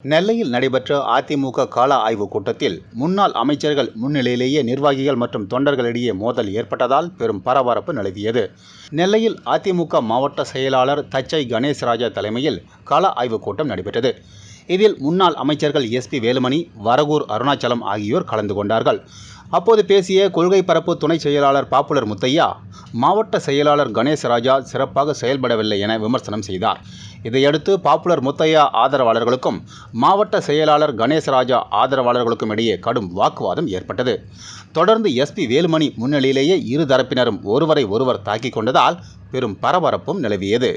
நெல்லையில் நடைபெற்ற அதிமுக கால ஆய்வுக் கூட்டத்தில் முன்னாள் அமைச்சர்கள் முன்னிலையிலேயே நிர்வாகிகள் மற்றும் தொண்டர்களிடையே மோதல் ஏற்பட்டதால் பெரும் பரபரப்பு நிலவியது. நெல்லையில் அதிமுக மாவட்ட செயலாளர் தச்சை கணேசராஜா தலைமையில் கள ஆய்வுக் கூட்டம் நடைபெற்றது. இதில் முன்னாள் அமைச்சர்கள் எஸ்.பி. வேலுமணி, வரகூர் அருணாச்சலம் ஆகியோர் கலந்து கொண்டார்கள். அப்போது பேசிய கொள்கை பரப்பு துணை செயலாளர் பாப்புலர் முத்தையா, மாவட்ட செயலாளர் கணேசராஜா சிறப்பாக செயல்படவில்லை என விமர்சனம் செய்தார். இதையடுத்து பாப்புலர் முத்தையா ஆதரவாளர்களுக்கும் மாவட்ட செயலாளர் கணேசராஜா ஆதரவாளர்களுக்கும் இடையே கடும் வாக்குவாதம் ஏற்பட்டது. தொடர்ந்து எஸ்.பி. வேலுமணி முன்னிலையிலேயே இரு தரப்பினரும் ஒருவரை ஒருவர் தாக்கிக் கொண்டதால் பெரும் பரபரப்பும் நிலவியது.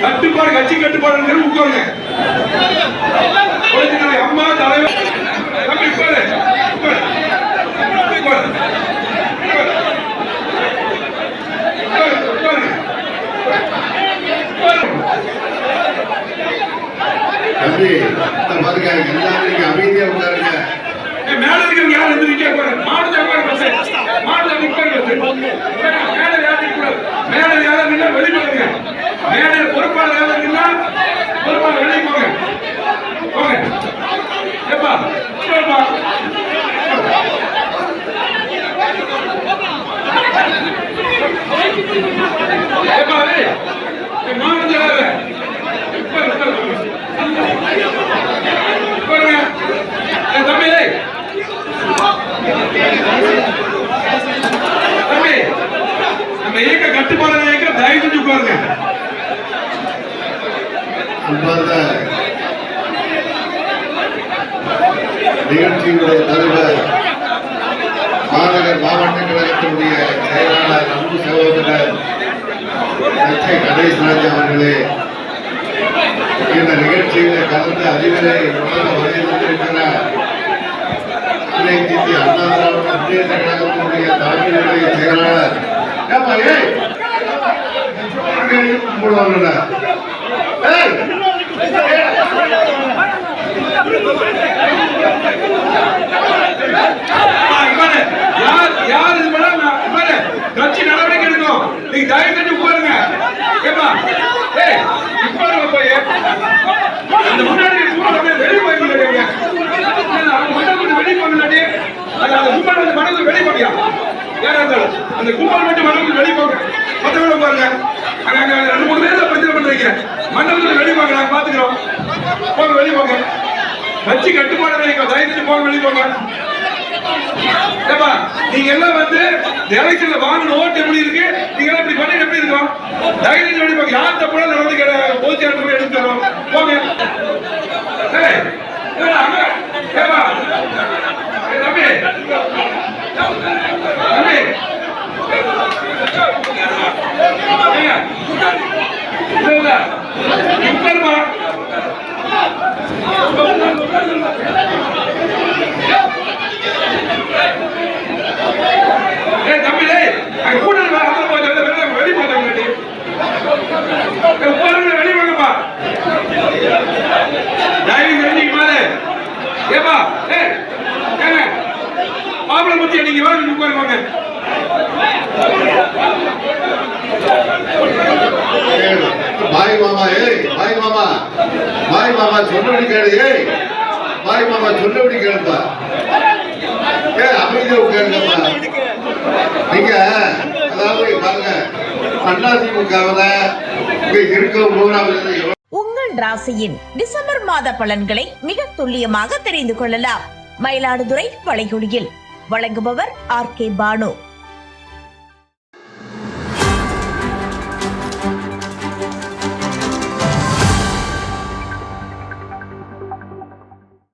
கட்டுப்பாடு கட்சி கட்டுப்பாடு உட்காருங்க. அம்மா தலைவர் அமைதியா உட்காருங்க. மேல இருக்கிறவங்க யாரும் எந்திரிக்க கூடாது. மேல யாரும் வெளிப்படுங்க. மேல பொறுப்பாளர் யாருன்னா பொறுப்பாளர் வெளியே போங்க. ஏப்பா நிகழ்ச்சியுடைய தலைவர் மாநகர் மாவட்ட கழகத்தினுடைய செயலாளர் அன்பு சகோதரர் தச்சை கணேசராஜா அவர்களே, இந்த நிகழ்ச்சியில கலந்து அறிவுரை வழங்கியிருக்கிறார். அனைத்து இந்திய அண்ணா திராவிட முன்னேற்ற கழகத்தினுடைய தலைமையுடைய செயலாளர் கட்சி நடவடிக்கை எடுக்கும். நீங்க தயவு செஞ்சு உட்காருங்க. அந்த முன்னாடி வெளியே போய் வெளியே போங்க. அந்த கும்பல் மனது வெளியே போறியா? யாரா இருந்தாலும் அந்த கும்பல் மட்டும் மனது வெளியே போங்க. மற்றவங்க பாருங்க. அங்க 2-3 பேர் பிரச்சனை பண்றீங்க. மண்டலத்தில் வெளியே போங்க. நாங்க பாத்துக்கிறோம். போங்க, வெளியே போங்க. கட்சி கட்டுப்பாடு தயவு செஞ்சு போங்க, வெளியே போங்க. நீங்க எல்லாம் எலெக்ஷன்ல வாங்கின ஓட்டு எப்படி இருக்கு? நீங்க எல்லாம் இப்படி பண்ணி எப்படி இருக்கும்? தயவு செஞ்சு வெளியே போங்க. யார் தப்பு நடவடிக்கை பொதுச்சாட்டு எடுத்துக்கிறோம். போங்க. நீங்க உட்காருவாங்க. பாய் மாமா, பாய் மாமா, பாய் மாமா சொன்னபடி கேளு. பாய் மாமா சொன்னபடி கேளுப்பா. அமைதியா உட்காருங்கப்பா. நீங்க அதாவது பாருங்க, அதிமுகவில் இருக்கும் உங்கள் ராசியின் டிசம்பர் மாத பலன்களை மிக துல்லியமாக தெரிந்து கொள்ளலாம். மயிலாடுதுறை வளைகுடியில் வழங்குபவர் ஆர்.கே. பானு.